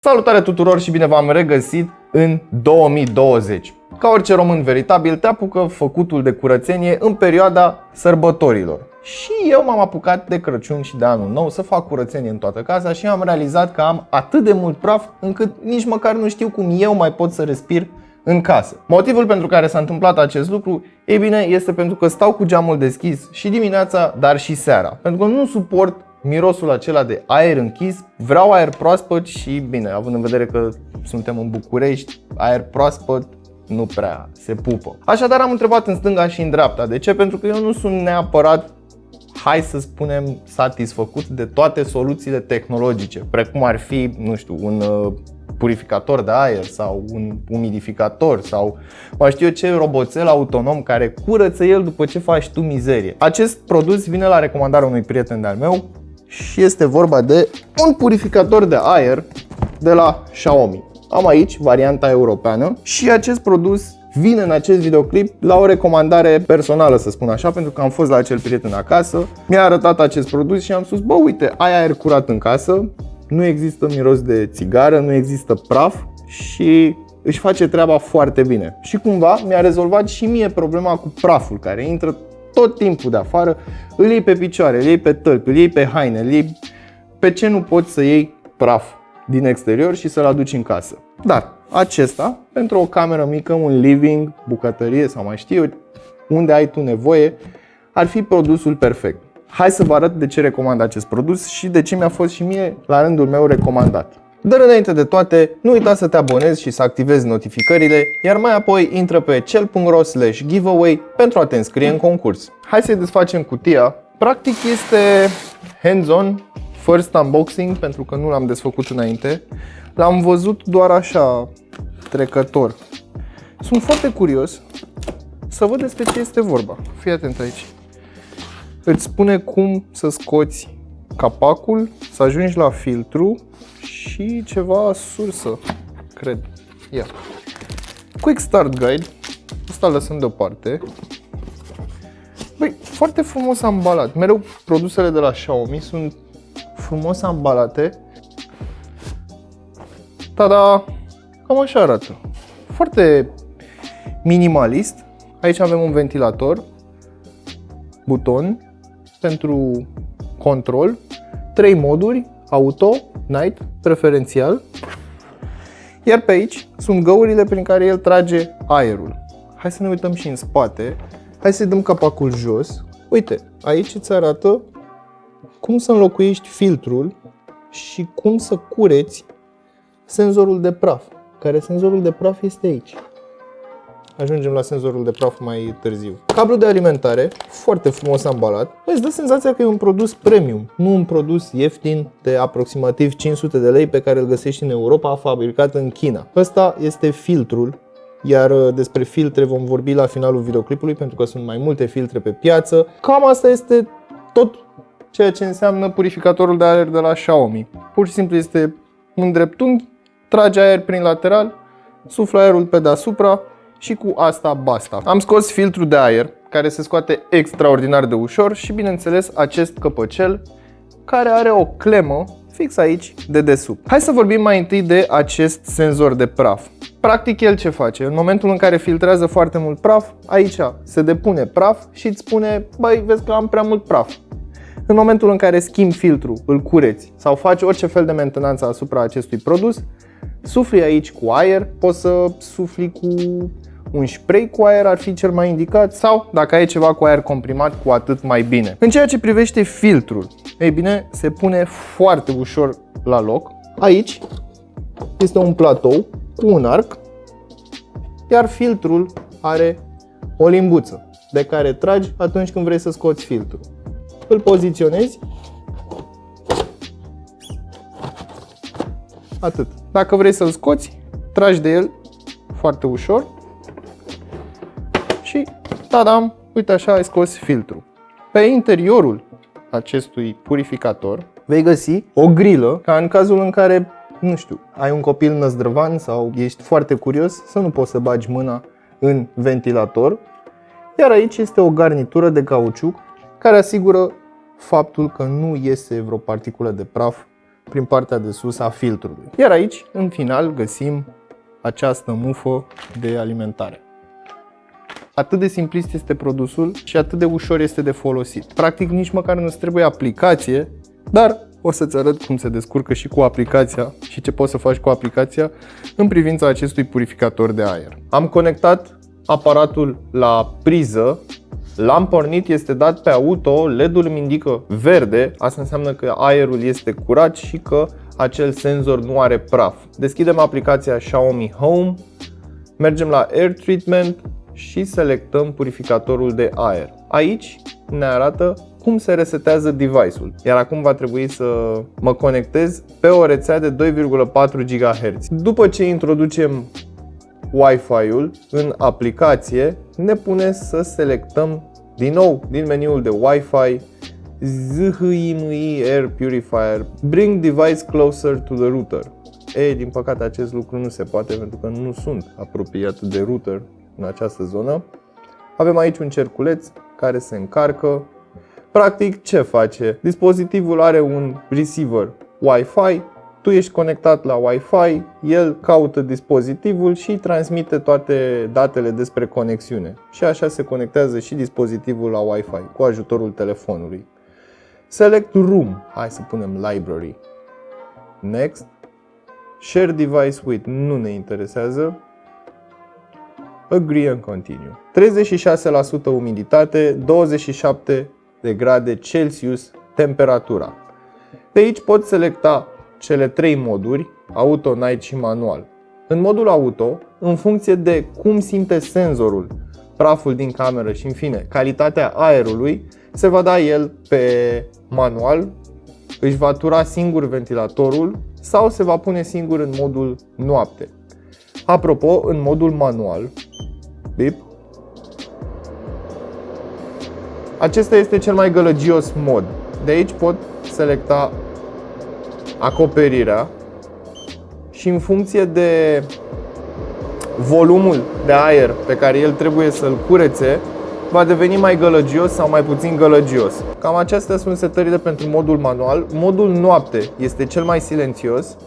Salutare tuturor și bine v-am regăsit în 2020. Ca orice român veritabil, te apucă făcutul de curățenie în perioada sărbătorilor. Și eu m-am apucat de Crăciun și de Anul Nou să fac curățenie în toată casa și am realizat că am atât de mult praf încât nici măcar nu știu cum eu mai pot să respir în casă. Motivul pentru care s-a întâmplat acest lucru, ei bine, este pentru că stau cu geamul deschis și dimineața, dar și seara. Pentru că nu suport mirosul acela de aer închis, vreau aer proaspăt și bine, având în vedere că suntem în București, aer proaspăt nu prea se pupă. Așadar am întrebat în stânga și în dreapta. De ce? Pentru că eu nu sunt neapărat, hai să spunem, satisfăcut de toate soluțiile tehnologice, precum ar fi, nu știu, un purificator de aer sau un umidificator sau mai știu eu ce roboțel autonom care curăță el după ce faci tu mizerie. Acest produs vine la recomandarea unui prieten de-al meu și este vorba de un purificator de aer de la Xiaomi. Am aici varianta europeană și acest produs vine în acest videoclip la o recomandare personală, să spun așa, pentru că am fost la acel prieten acasă, mi-a arătat acest produs și am spus, bă, uite, ai aer curat în casă, nu există miros de țigară, nu există praf și își face treaba foarte bine. Și cumva mi-a rezolvat și mie problema cu praful care intră tot timpul de afară, îl iei pe picioare, îl iei pe tălpi, îl iei pe haine, îl iei pe ce nu poți să iei praf din exterior și să-l aduci în casă. Dar acesta, pentru o cameră mică, un living, bucătărie sau mai știu eu, unde ai tu nevoie, ar fi produsul perfect. Hai să vă arăt de ce recomand acest produs și de ce mi-a fost și mie la rândul meu recomandat. Dar înainte de toate, nu uita să te abonezi și să activezi notificările, iar mai apoi intră pe cel.ro/giveaway pentru a te înscrie în concurs. Hai să-i desfacem cutia. Practic este hands-on, first unboxing, pentru că nu l-am desfăcut înainte. L-am văzut doar așa, trecător. Sunt foarte curios să văd despre ce este vorba. Fii atent aici. Îți spune cum să scoți capacul, să ajungi la filtru și ceva sursă, cred. Ia. Quick Start Guide. Asta lăsăm deoparte. Băi, foarte frumos ambalat. Mereu produsele de la Xiaomi sunt frumos ambalate. Tada! Cam așa arată. Foarte minimalist. Aici avem un ventilator, buton pentru control, 3 moduri, auto, night, preferențial. Iar pe aici sunt găurile prin care el trage aerul. Hai să ne uităm și în spate. Hai să-i dăm capacul jos. Uite, aici îți arată cum să înlocuiești filtrul și cum să cureți senzorul de praf, care senzorul de praf este aici. Ajungem la senzorul de praf mai târziu. Cablu de alimentare, foarte frumos ambalat. Îți dă senzația că e un produs premium, nu un produs ieftin de aproximativ 500 de lei pe care îl găsești în Europa, fabricat în China. Ăsta este filtrul, iar despre filtre vom vorbi la finalul videoclipului, pentru că sunt mai multe filtre pe piață. Cam asta este tot ceea ce înseamnă purificatorul de aer de la Xiaomi. Pur și simplu este un dreptunghi, trage aer prin lateral, suflă aerul pe deasupra și cu asta basta. Am scos filtrul de aer, care se scoate extraordinar de ușor și bineînțeles acest căpăcel care are o clemă fix aici de desubt. Hai să vorbim mai întâi de acest senzor de praf. Practic el ce face? În momentul în care filtrează foarte mult praf, aici se depune praf și îți spune, băi, vezi că am prea mult praf. În momentul în care schimbi filtrul, îl cureți sau faci orice fel de mentenanță asupra acestui produs, sufli aici cu aer, poți să sufli cu un spray cu aer, ar fi cel mai indicat, sau dacă ai ceva cu aer comprimat, cu atât mai bine. În ceea ce privește filtrul, ei bine, se pune foarte ușor la loc. Aici este un platou cu un arc, iar filtrul are o limbuță de care tragi atunci când vrei să scoți filtrul. Îl poziționezi. Atât. Dacă vrei să-l scoți, tragi de el foarte ușor și tadam, uite așa ai scos filtrul. Pe interiorul acestui purificator vei găsi o grilă, ca în cazul în care, nu știu, ai un copil năzdrăvan sau ești foarte curios să nu poți să bagi mâna în ventilator. Iar aici este o garnitură de cauciuc care asigură faptul că nu iese vreo particulă de praf prin partea de sus a filtrului. Iar aici, în final, găsim această mufă de alimentare. Atât de simplist este produsul și atât de ușor este de folosit. Practic nici măcar nu-ți trebuie aplicație, dar o să-ți arăt cum se descurcă și cu aplicația și ce poți să faci cu aplicația în privința acestui purificator de aer. Am conectat aparatul la priză, l-am pornit, este dat pe auto, LED-ul îmi indică verde, asta înseamnă că aerul este curat și că acel senzor nu are praf. Deschidem aplicația Xiaomi Home, mergem la Air Treatment și selectăm purificatorul de aer. Aici ne arată cum se resetează device-ul. Iar acum va trebui să mă conectez pe o rețea de 2,4 GHz. După ce introducem Wi-Fi-ul în aplicație, ne pune să selectăm din nou din meniul de Wi-Fi ZHIMI Air Purifier Bring device closer to the router. Din păcate acest lucru nu se poate pentru că nu sunt apropiat de router în această zonă. Avem aici un cerculeț care se încarcă. Practic, ce face? Dispozitivul are un receiver Wi-Fi, tu ești conectat la Wi-Fi, el caută dispozitivul și transmite toate datele despre conexiune. Și așa se conectează și dispozitivul la Wi-Fi cu ajutorul telefonului. Select Room, hai să punem Library. Next. Share device with, nu ne interesează. Agree and continue. 36% umiditate, 27 de grade Celsius temperatura. De aici pot selecta cele 3 moduri, auto, night și manual. În modul auto, în funcție de cum simte senzorul, praful din cameră și în fine calitatea aerului, se va da el pe manual, își va tura singur ventilatorul sau se va pune singur în modul noapte. Apropo, în modul manual, bip, acesta este cel mai gălăgios mod. De aici pot selecta acoperirea și în funcție de volumul de aer pe care el trebuie să-l curețe, va deveni mai gălăgios sau mai puțin gălăgios. Cam acestea sunt setările pentru modul manual. Modul noapte este cel mai silențios,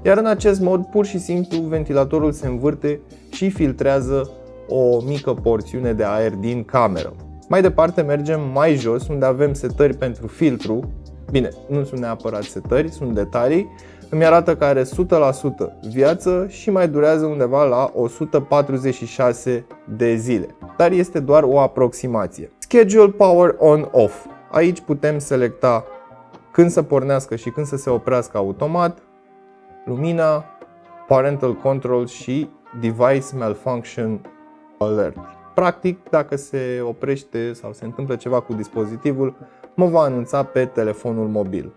iar în acest mod pur și simplu ventilatorul se învârte și filtrează o mică porțiune de aer din cameră. Mai departe mergem mai jos unde avem setări pentru filtru. Bine, nu sunt neapărat setări, sunt detalii. Îmi arată că are 100% viață și mai durează undeva la 146 de zile. Dar este doar o aproximație. Schedule Power On-Off. Aici putem selecta când să pornească și când să se oprească automat, lumina, Parental Control și Device Malfunction Alert. Practic, dacă se oprește sau se întâmplă ceva cu dispozitivul, mă va anunța pe telefonul mobil.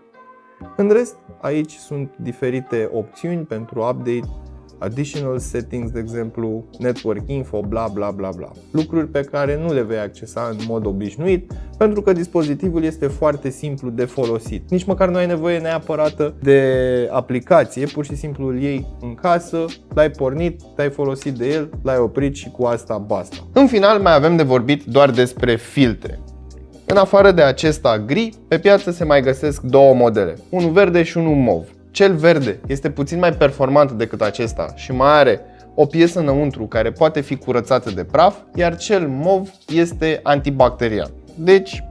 În rest, aici sunt diferite opțiuni pentru update, additional settings, de exemplu, network info, bla bla bla bla. Lucruri pe care nu le vei accesa în mod obișnuit, pentru că dispozitivul este foarte simplu de folosit. Nici măcar nu ai nevoie neapărat de aplicație, pur și simplu îl iei în casă, l-ai pornit, te-ai folosit de el, l-ai oprit și cu asta basta. În final mai avem de vorbit doar despre filtre. În afară de acesta gri, pe piață se mai găsesc două modele, unul verde și unul mov. Cel verde este puțin mai performant decât acesta și mai are o piesă înăuntru care poate fi curățată de praf, iar cel mov este antibacterian. Deci,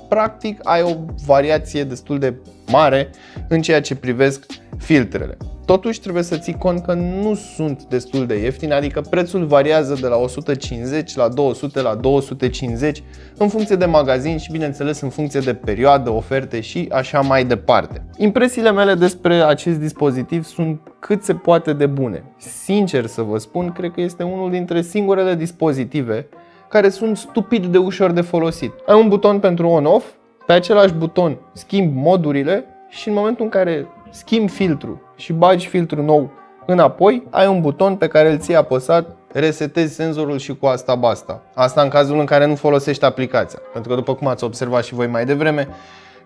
practic, ai o variație destul de mare în ceea ce privesc filtrele. Totuși trebuie să ții cont că nu sunt destul de ieftine, adică prețul variază de la 150 la 200 la 250 în funcție de magazin și bineînțeles în funcție de perioadă, oferte și așa mai departe. Impresiile mele despre acest dispozitiv sunt cât se poate de bune. Sincer să vă spun, cred că este unul dintre singurele dispozitive care sunt stupid de ușor de folosit. Ai un buton pentru on-off, pe același buton schimbi modurile și în momentul în care schimbi filtru și bagi filtru nou înapoi, ai un buton pe care îl ții apăsat, resetezi senzorul și cu asta basta. Asta în cazul în care nu folosești aplicația. Pentru că după cum ați observat și voi mai devreme,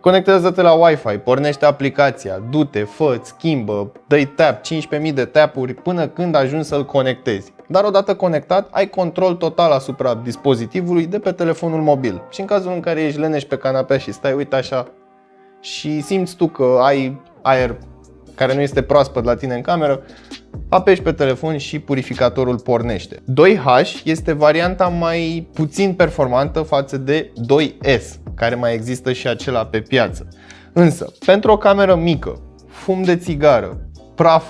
conectează-te la Wi-Fi, pornește aplicația, du-te, fă, schimbă, dă-i tap, 15.000 de tap-uri până când ajungi să-l conectezi. Dar odată conectat, ai control total asupra dispozitivului de pe telefonul mobil. Și în cazul în care ești leneș pe canapea și stai, uite așa, și simți tu că ai aer care nu este proaspăt la tine în cameră, apeși pe telefon și purificatorul pornește. 2H este varianta mai puțin performantă față de 2S, care mai există și acela pe piață. Însă, pentru o cameră mică, fum de țigară, praf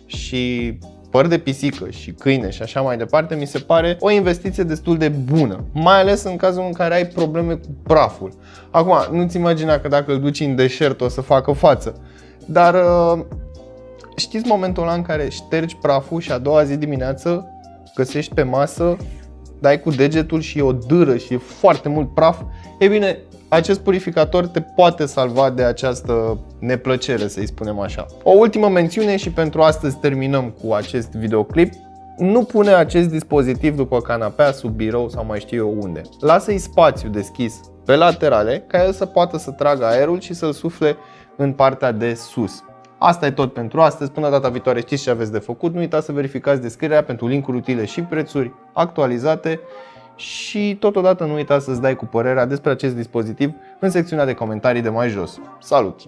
și păr de pisică și câine și așa mai departe, mi se pare o investiție destul de bună, mai ales în cazul în care ai probleme cu praful. Acum, nu-ți imagina că dacă îl duci în deșert o să facă față, dar știți momentul ăla în care ștergi praful și a doua zi dimineață găsești pe masă, dai cu degetul și e o dâră și e foarte mult praf? E bine, acest purificator te poate salva de această neplăcere, să-i spunem așa. O ultimă mențiune și pentru astăzi terminăm cu acest videoclip. Nu pune acest dispozitiv după canapea, sub birou sau mai știu eu unde. Lasă-i spațiu deschis pe laterale ca el să poată să tragă aerul și să-l sufle în partea de sus. Asta e tot pentru astăzi. Până data viitoare știți ce aveți de făcut. Nu uitați să verificați descrierea pentru linkuri utile și prețuri actualizate. Și totodată nu uita să-ți dai cu părerea despre acest dispozitiv în secțiunea de comentarii de mai jos. Salut!